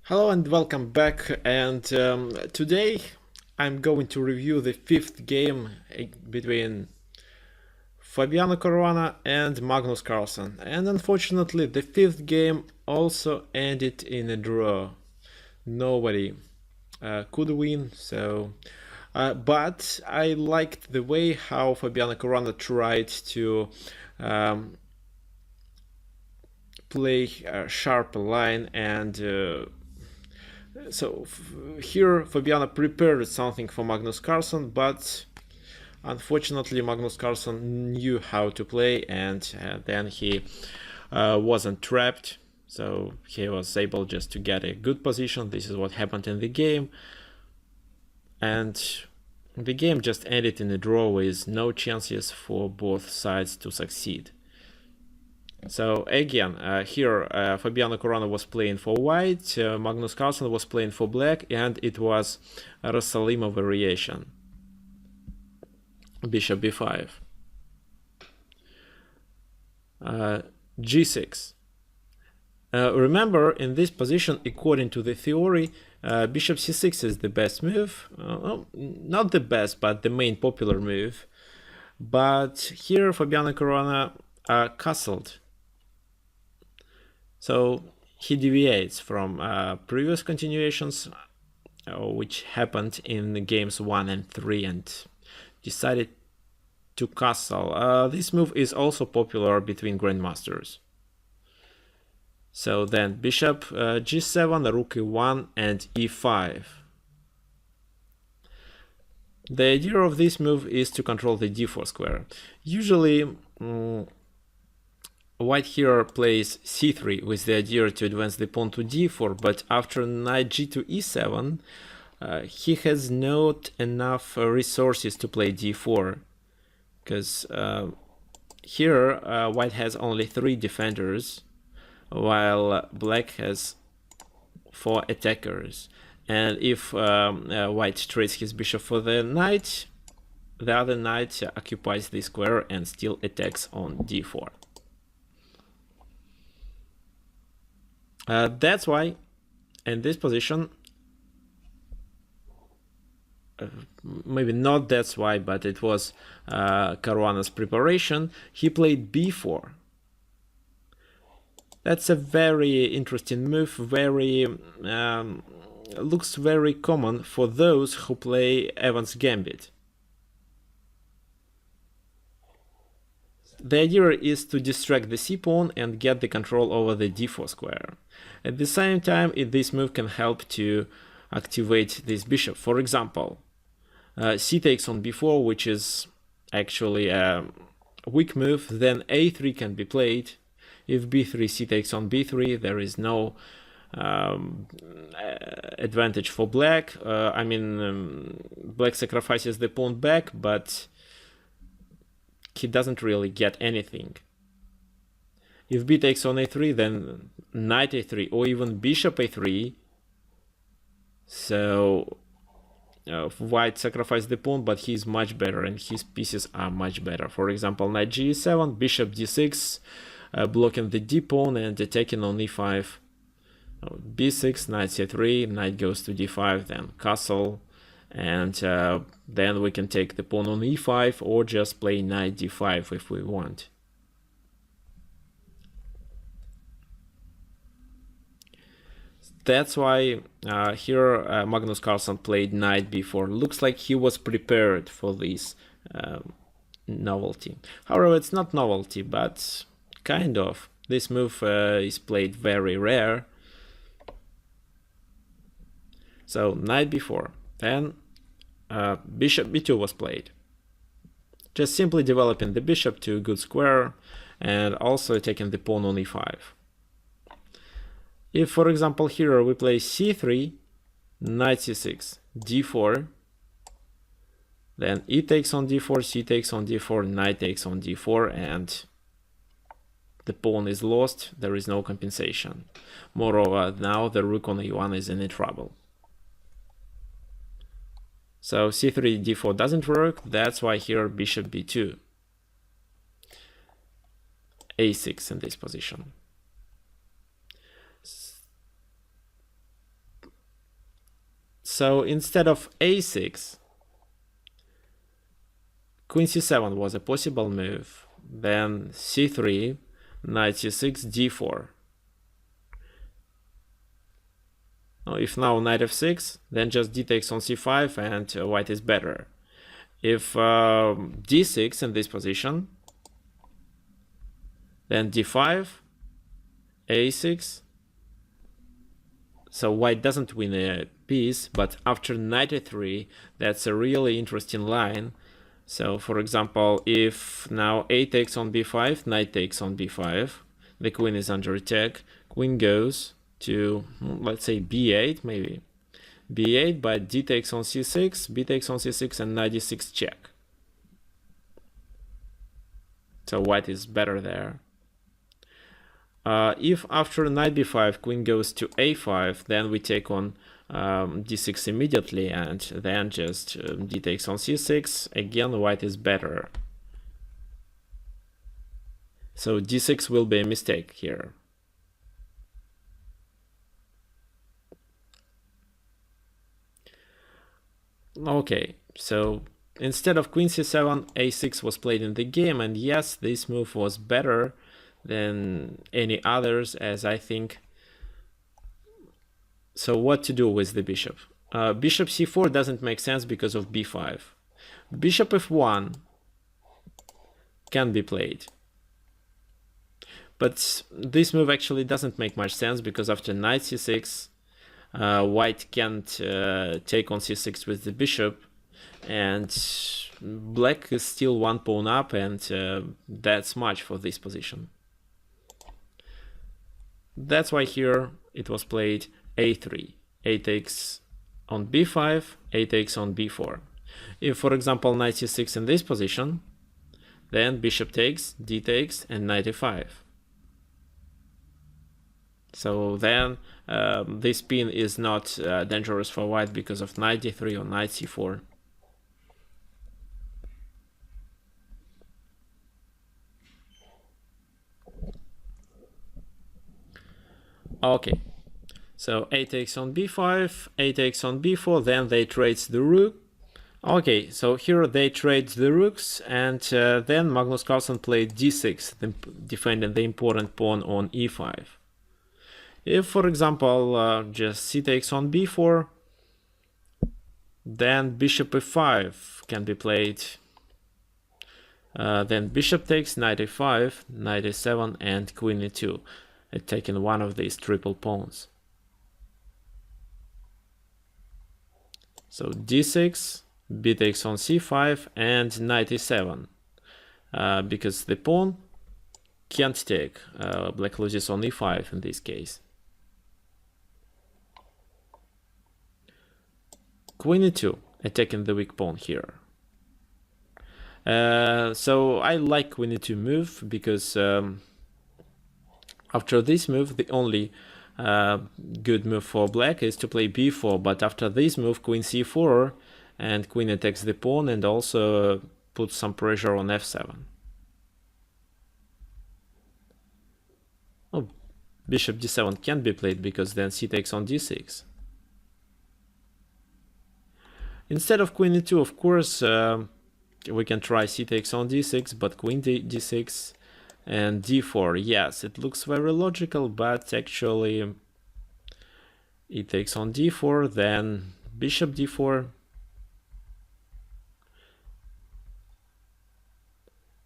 Hello and welcome back, and today I'm going to review the fifth game between Fabiano Caruana and Magnus Carlsen, and unfortunately the fifth game also ended in a draw. Nobody could win, but I liked the way how Fabiano Caruana tried to play a sharp line and so here Fabiano prepared something for Magnus Carlsen, but unfortunately Magnus Carlsen knew how to play, and then he wasn't trapped, so he was able just to get a good position. This is what happened in the game, and the game just ended in a draw with no chances for both sides to succeed. So again, here Fabiano Caruana was playing for white, Magnus Carlsen was playing for black, and it was a Rasalima variation. Bishop b5. G6. Remember, in this position, according to the theory, bishop c6 is the best move. Well, not the best, but the main popular move. But here Fabiano Caruana castled. So he deviates from previous continuations, which happened in the games 1 and 3, and decided to castle. This move is also popular between grandmasters. So then bishop g7, rook e1, and e5. The idea of this move is to control the d4 square. Usually, white here plays c3 with the idea to advance the pawn to d4, but after knight g to e7, he has not enough resources to play d4, because here white has only 3 defenders, while black has 4 attackers. And if white trades his bishop for the knight, the other knight occupies the square and still attacks on d4. That's why in this position, maybe not that's why, but it was Caruana's preparation, he played b4. That's a very interesting move, very looks very common for those who play Evans Gambit. The idea is to distract the c-pawn and get the control over the d4 square. At the same time, this move can help to activate this bishop. For example, c takes on b4, which is actually a weak move, then a3 can be played. If b3, c takes on b3, there is no advantage for black. Black sacrifices the pawn back, but he doesn't really get anything. If b takes on a3, then knight a3 or even bishop a3. So white sacrificed the pawn, but he's much better and his pieces are much better. For example, knight g7, bishop d6, blocking the d pawn and attacking on e5. b6, knight c3, knight goes to d5, then castle, and then we can take the pawn on e5 or just play knight d5 if we want. That's why here Magnus Carlsen played knight b4. Looks like he was prepared for this novelty. However, it's not novelty, but kind of. This move is played very rare. So knight b4. Then bishop b2 was played. Just simply developing the bishop to a good square and also taking the pawn on e5. If, for example, here we play c3, knight c6, d4, then e takes on d4, c takes on d4, knight takes on d4, and the pawn is lost, there is no compensation. Moreover, now the rook on e1 is in trouble. So c3, d4 doesn't work, that's why here bishop b2. a6 in this position. So instead of a6, queen c7 was a possible move. Then c3, knight c6, d4. If now knight f6, then just d takes on c5 and white is better. If d6 in this position, then d5, a6. So white doesn't win a piece, but after knight a3, that's a really interesting line. So for example, if now a takes on b5, knight takes on b5, the queen is under attack, queen goes to, let's say, b8 maybe. b8, but d takes on c6, b takes on c6, and knight d6 check. So white is better there. If after knight b5 queen goes to a5, then we take on d6 immediately, and then just d takes on c6. Again, white is better. So d6 will be a mistake here. Okay, so instead of queen c7, a6 was played in the game, and yes, this move was better than any others, as I think. So what to do with the bishop? Bishop c4 doesn't make sense because of b5. Bishop f1 can be played. But this move actually doesn't make much sense because after knight c6, white can't take on c6 with the bishop, and black is still one pawn up, and that's much for this position. That's why here it was played a3. A takes on b5, a takes on b4. If, for example, knight c6 in this position, then bishop takes, d takes, and knight e5. So then this pin is not dangerous for white because of knight d3 or knight c4. Okay, so a takes on b5, a takes on b4, then they trade the rook. Okay, so here they trade the rooks, and then Magnus Carlsen played d6, defending the important pawn on e5. If, for example, just c takes on b4, then bishop e5 can be played. Then bishop takes, knight e5, knight e7, and queen e2, attacking one of these triple pawns. So d6, b takes on c5, and knight e7, because the pawn can't take. Black loses on e5 in this case. Queen e2, attacking the weak pawn here. So I like queen e2 move because after this move, the only good move for black is to play b4, but after this move, queen c4, and queen attacks the pawn and also puts some pressure on f7. Oh, bishop d7 can't be played because then c takes on d6. Instead of queen e2, of course, we can try c takes on d6, but queen d6 and d4. Yes, it looks very logical, but actually it takes on d4, then bishop d4.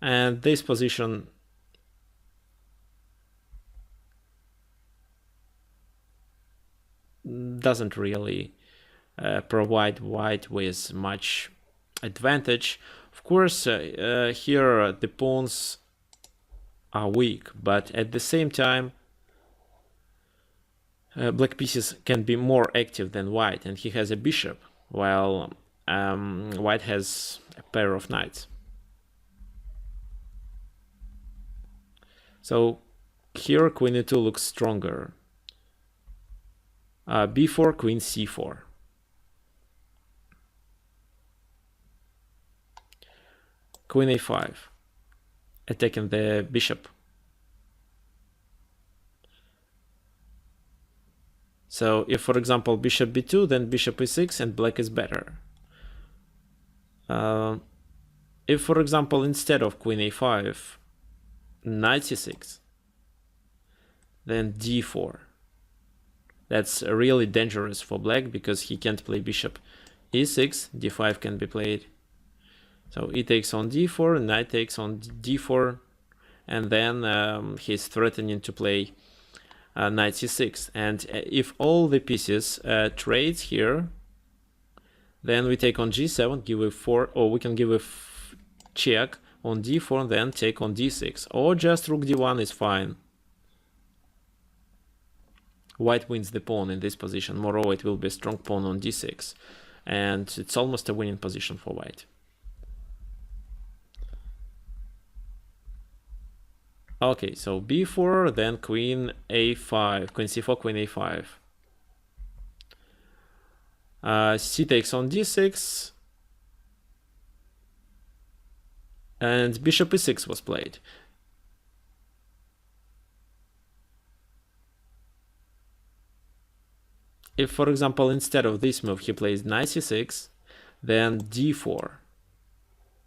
And this position doesn't really provide white with much advantage. Of course, here the pawns are weak, but at the same time black pieces can be more active than white, and he has a bishop, while white has a pair of knights. So here queen e2 looks stronger. b4, queen c4. Queen a5, attacking the bishop. So if, for example, bishop b2, then bishop e6, and black is better. If, for example, instead of queen a5, knight c6, then d4. That's really dangerous for black because he can't play bishop e6, d5 can be played. So e takes on d4, knight takes on d4, and then he's threatening to play knight c6. And if all the pieces trade here, then we take on g7, give a 4, or we can give a check on d4 and then take on d6, or just rook d1 is fine. White wins the pawn in this position. Moreover, it will be a strong pawn on d6, and it's almost a winning position for white. Okay, so b4, then queen a5, queen c4, queen a5. C takes on d6, and bishop e6 was played. If, for example, instead of this move he plays knight c6, then d4,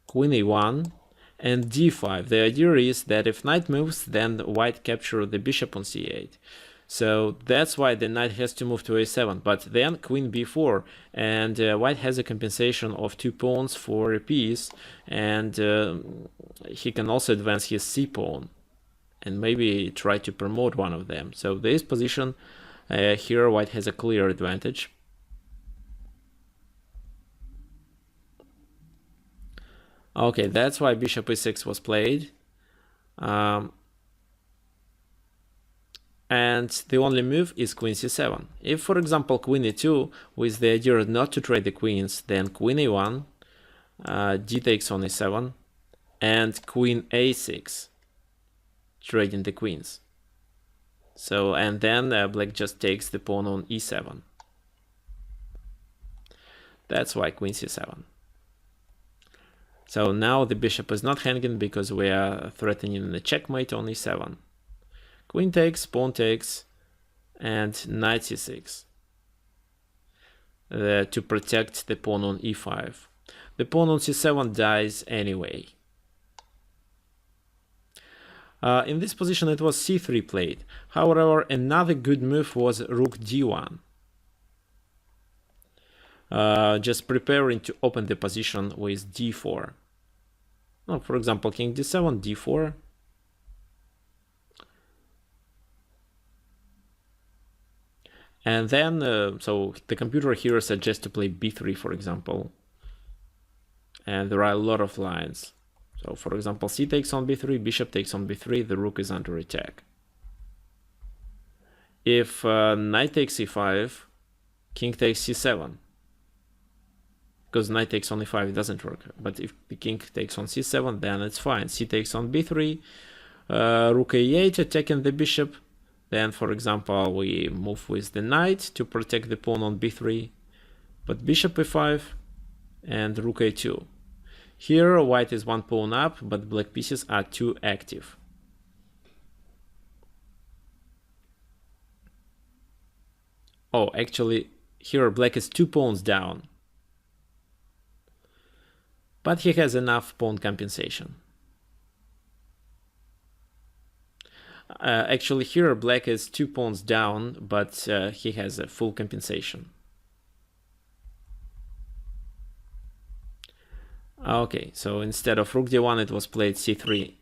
queen a1, and d5. The idea is that if knight moves, then white captures the bishop on c8. So that's why the knight has to move to a7. But then queen b4, and white has a compensation of 2 pawns for a piece, and he can also advance his c pawn and maybe try to promote one of them. So this position here white has a clear advantage. Okay, that's why bishop e6 was played. And the only move is queen c7. If, for example, queen e2, with the idea not to trade the queens, then queen a1, d takes on e7, and queen a6, trading the queens. So, and then black just takes the pawn on e7. That's why queen c7. So now the bishop is not hanging because we are threatening the checkmate on e7. Queen takes, pawn takes, and knight c6 to protect the pawn on e5. The pawn on c7 dies anyway. In this position it was c3 played. However, another good move was rook d1. Just preparing to open the position with d4. Well, for example, king d7, d4. And then, so the computer here suggests to play b3, for example. And there are a lot of lines. So, for example, c takes on b3, bishop takes on b3, the rook is under attack. If knight takes e5, king takes c7. Because knight takes on e5, it doesn't work. But if the king takes on c7, then it's fine. C takes on b3, rook a8, attacking the bishop. Then, for example, we move with the knight to protect the pawn on b3. But bishop e5 and rook a2. Here, white is 1 pawn up, but black pieces are too active. Oh, actually, here black is 2 pawns down. But he has enough pawn compensation. Actually, here black is 2 pawns down, but he has a full compensation. Okay, so instead of rook d1, it was played c3.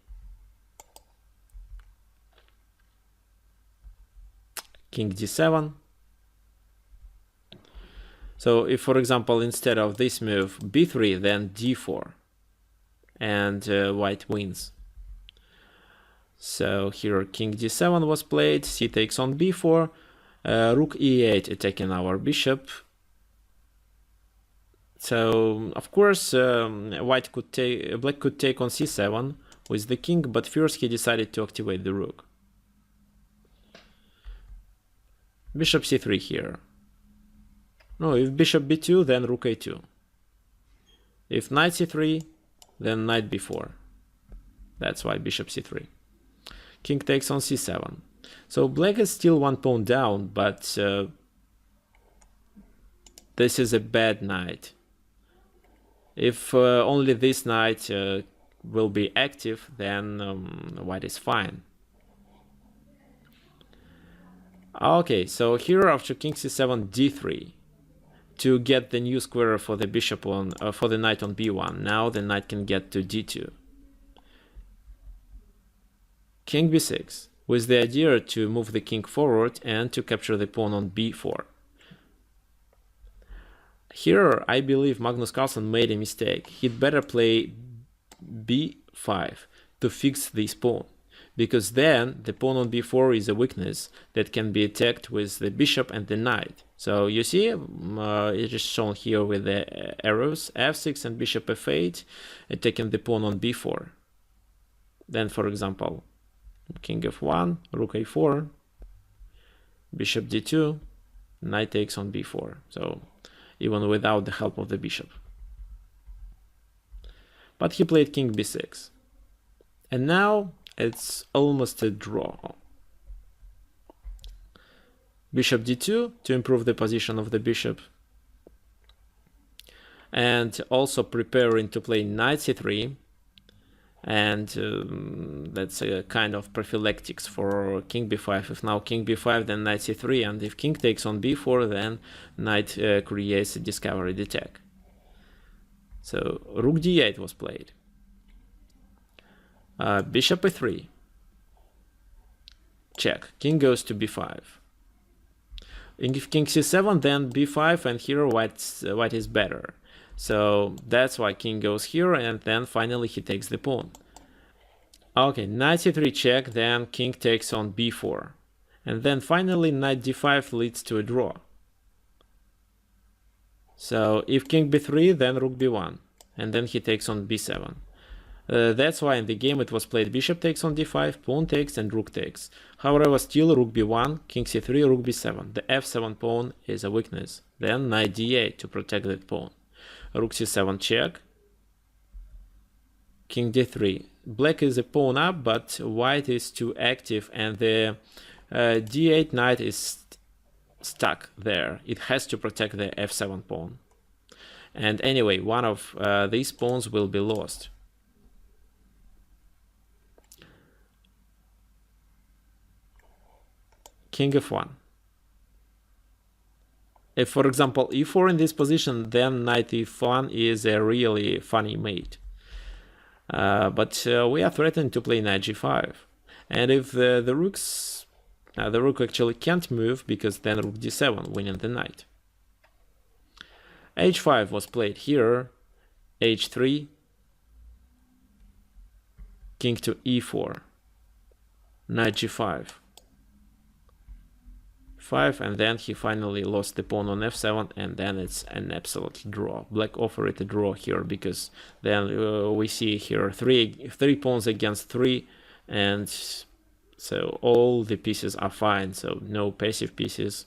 King d7. So if, for example, instead of this move b3, then d4, and white wins. So here king d7 was played, c takes on b4, rook e8 attacking our bishop. So of course black could take on c7 with the king, but first he decided to activate the rook. Bishop c3 here. No, if bishop b2, then rook a2. If knight c3, then knight b4. That's why bishop c3. King takes on c7. So black is still 1 pawn down, but this is a bad knight. If only this knight will be active, then white is fine. Okay, so here after king c7, d3, to get the new square for the bishop on for the knight on b1. Now the knight can get to d2. King b6, with the idea to move the king forward and to capture the pawn on b4. Here, I believe Magnus Carlsen made a mistake. He'd better play b5 to fix this pawn, because then the pawn on b4 is a weakness that can be attacked with the bishop and the knight. So you see, it is shown here with the arrows, f6 and bishop f8, attacking the pawn on b4. Then, for example, king f1, rook a4, bishop d2, knight takes on b4. So even without the help of the bishop. But he played king b6. And now it's almost a draw. Bishop d2 to improve the position of the bishop. And also preparing to play knight c3. And that's a kind of prophylactics for king b5. If now king b5, then knight c3, and if king takes on b4, then knight creates a discovered attack. So rook d8 was played. Bishop a3. Check. King goes to b5. If king c7, then b5, and here white is better. So that's why king goes here, and then finally he takes the pawn. Okay, knight c3 check, then king takes on b4. And then finally knight d5 leads to a draw. So if king b3, then rook b1. And then he takes on b7. That's why in the game it was played bishop takes on d5, pawn takes, and rook takes. However, still rook b1, king c3, rook b7. The f7 pawn is a weakness. Then knight d8 to protect that pawn. Rook c7 check, king d3. Black is a pawn up, but white is too active, and the d8 knight is stuck there. It has to protect the f7 pawn. And anyway, one of these pawns will be lost. King f1. If, for example, e4 in this position, then knight e1 is a really funny mate. But we are threatened to play knight g5. And if the rook actually can't move, because then rook d7, winning the knight. h5 was played here, h3, king to e4, knight g5. 5, and then he finally lost the pawn on f7, and then it's an absolute draw. Black offered a draw here, because then we see here three pawns against 3, and so all the pieces are fine, so no passive pieces.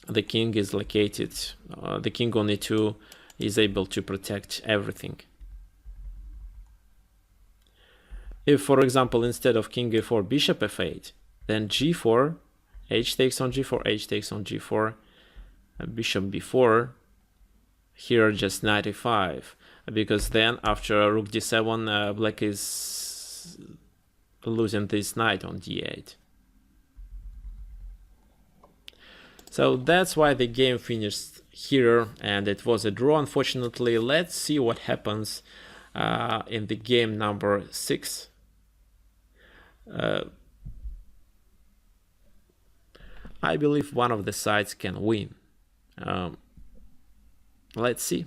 The king is located, the king on e2 is able to protect everything. If, for example, instead of king a4, bishop f8, then g4, h takes on g4, h takes on g4, bishop b4, here just knight e5, because then after rook d7, black is losing this knight on d8. So that's why the game finished here, and it was a draw, unfortunately. Let's see what happens in the game number 6. I believe one of the sides can win. Let's see.